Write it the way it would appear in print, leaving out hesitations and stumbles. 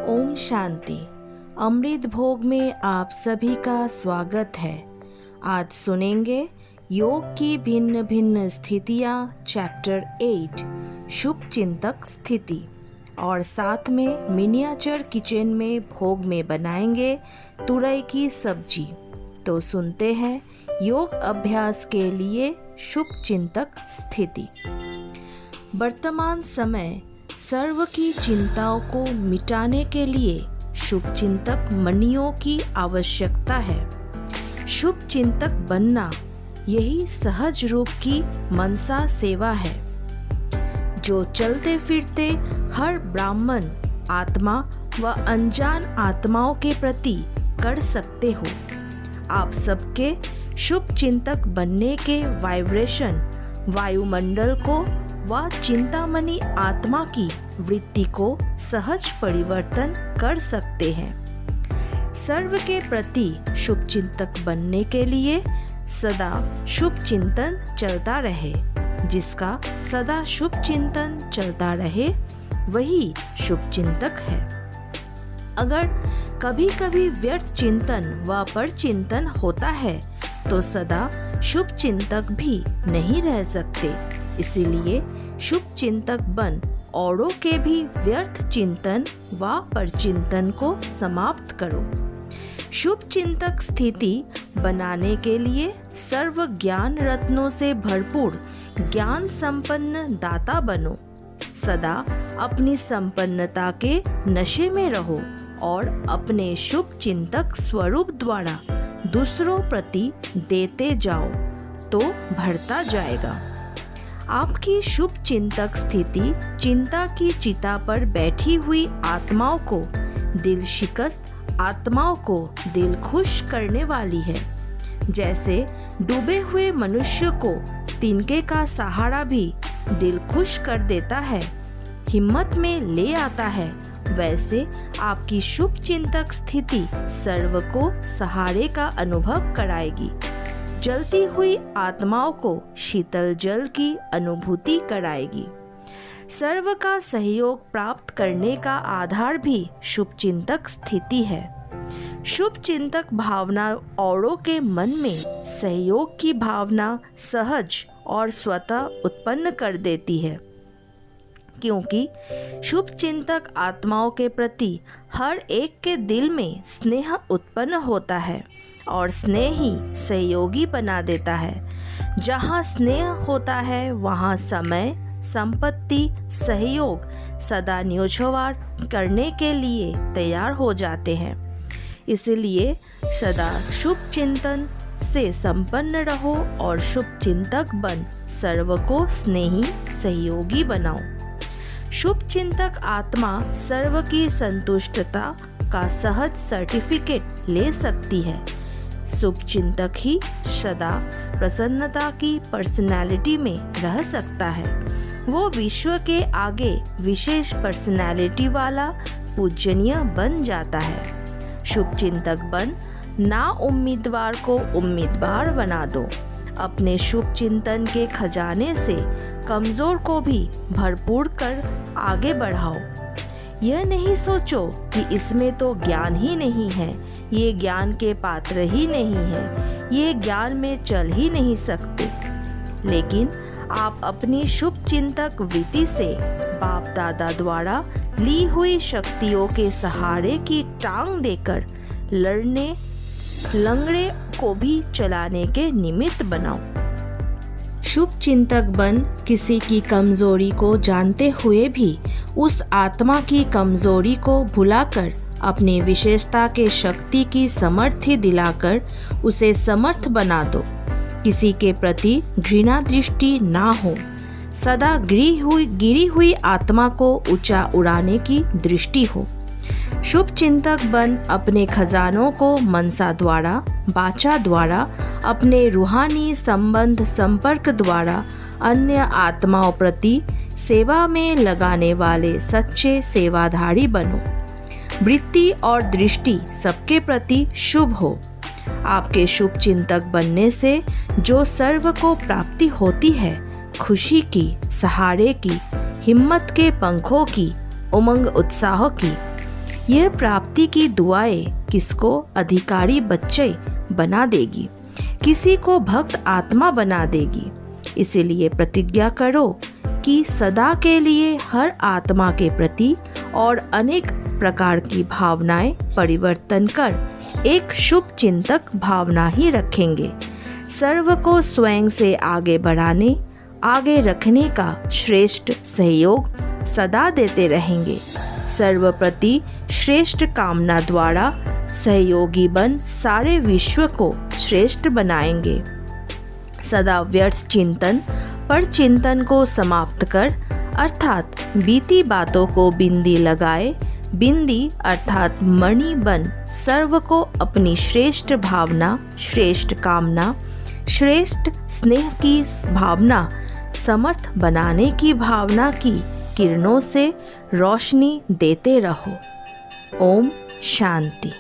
ओम शांति। अमृत भोग में आप सभी का स्वागत है। आज सुनेंगे योग की भिन्न भिन्न स्थितियाँ चैप्टर 8 शुभ चिंतक स्थिति, और साथ में मिनिएचर किचन में भोग में बनाएंगे तुरई की सब्जी। तो सुनते हैं योग अभ्यास के लिए शुभ चिंतक स्थिति। वर्तमान समय सर्व की चिंताओं को मिटाने के लिए शुभ चिंतक मणियों की आवश्यकता है। शुभ चिंतक बनना यही सहज रूप की मनसा सेवा है, जो चलते फिरते हर ब्राह्मण आत्मा व अनजान आत्माओं के प्रति कर सकते हो। आप सबके शुभ चिंतक बनने के वाइब्रेशन वायुमंडल को व चिंतामणि आत्मा की वृत्ति को सहज परिवर्तन कर सकते हैं। सर्व के प्रति शुभ चिंतक बनने के लिए सदा शुभ चिंतन चलता रहे। जिसका सदा शुभ चिंतन चलता रहे वही शुभ चिंतक है। अगर कभी कभी व्यर्थ चिंतन व परचिंतन होता है तो सदा शुभ चिंतक भी नहीं रह सकते। इसीलिए शुभ चिंतक बन औरों के भी व्यर्थ चिंतन व परचिंतन को समाप्त करो। शुभ चिंतक स्थिति बनाने के लिए सर्व ज्ञान रत्नों से भरपूर ज्ञान संपन्न दाता बनो। सदा अपनी संपन्नता के नशे में रहो और अपने शुभ चिंतक स्वरूप द्वारा दूसरों प्रति देते जाओ तो बढ़ता जाएगा। आपकी शुभ चिंतक स्थिति चिंता की चिता पर बैठी हुई आत्माओं को दिल शिकस्त आत्माओं को दिल खुश करने वाली है। जैसे डूबे हुए मनुष्य को तिनके का सहारा भी दिल खुश कर देता है, हिम्मत में ले आता है, वैसे आपकी शुभ चिंतक स्थिति सर्व को सहारे का अनुभव कराएगी। जलती हुई आत्माओं को शीतल जल की अनुभूति कराएगी। सर्व का सहयोग प्राप्त करने का आधार भी शुभ चिंतक स्थिति है। शुभ चिंतक भावना औरों के मन में सहयोग की भावना सहज और स्वतः उत्पन्न कर देती है, क्योंकि शुभ चिंतक आत्माओं के प्रति हर एक के दिल में स्नेह उत्पन्न होता है और स्नेह ही सहयोगी बना देता है। जहाँ स्नेह होता है वहाँ समय संपत्ति सहयोग सदा न्योछावर करने के लिए तैयार हो जाते हैं। इसलिए सदा शुभ चिंतन से संपन्न रहो और शुभ चिंतक बन सर्व को स्नेही सहयोगी बनाओ। शुभ चिंतक आत्मा सर्व की संतुष्टता का सहज सर्टिफिकेट ले सकती है। शुभ चिंतक ही सदा प्रसन्नता की पर्सनालिटी में रह सकता है। वो विश्व के आगे विशेष पर्सनालिटी वाला पूजनीय बन जाता है। शुभ चिंतक बन ना उम्मीदवार को उम्मीदवार बना दो। अपने शुभ चिंतन के खजाने से कमजोर को भी भरपूर कर आगे बढ़ाओ। यह नहीं सोचो कि इसमें तो ज्ञान ही नहीं है, ये ज्ञान के पात्र ही नहीं है, ये ज्ञान में चल ही नहीं सकते। लेकिन आप अपनी शुभ चिंतक वृत्ति से बाप दादा द्वारा ली हुई शक्तियों के सहारे की टांग देकर लड़ने लंगड़े को भी चलाने के निमित्त बनाओ। शुभ चिंतक बन किसी की कमजोरी को जानते हुए भी उस आत्मा की कमजोरी को भुलाकर अपनी विशेषता के शक्ति की समर्थी दिलाकर उसे समर्थ बना दो। किसी के प्रति घृणा दृष्टि ना हो। सदा गिरी हुई आत्मा को ऊंचा उड़ाने की दृष्टि हो। शुभ चिंतक बन अपने खजानों को मनसा द्वारा बाचा द्वारा अपने रूहानी संबंध संपर्क द्वारा अन्य आत्माओं प्रति सेवा में लगाने वाले सच्चे सेवाधारी बनो। वृत्ति और दृष्टि सबके प्रति शुभ हो। आपके शुभ चिंतक बनने से जो सर्व को प्राप्ति होती है, खुशी की, सहारे की, हिम्मत के पंखों की, उमंग उत्साह की, यह प्राप्ति की दुआएं किसको अधिकारी बच्चे बना देगी, किसी को भक्त आत्मा बना देगी। इसीलिए प्रतिज्ञा करो कि सदा के लिए हर आत्मा के प्रति और अनेक प्रकार की भावनाएं परिवर्तन कर एक शुभ चिंतक भावना ही रखेंगे। सर्व को स्वयं से आगे बढ़ाने, आगे रखने का श्रेष्ठ सहयोग सदा देते रहेंगे। सर्व प्रति श्रेष्ठ कामना द्वारा सहयोगी बन सारे विश्व को श्रेष्ठ बनाएंगे। सदा व्यर्थ चिंतन पर चिंतन को समाप्त कर अर्थात बीती बातों को बिंदी लगाए, बिंदी अर्थात मणि बन सर्व को अपनी श्रेष्ठ भावना, श्रेष्ठ कामना, श्रेष्ठ स्नेह की भावना समर्थ बनाने की भावना की किरणों से रोशनी देते रहो। ओम शांति।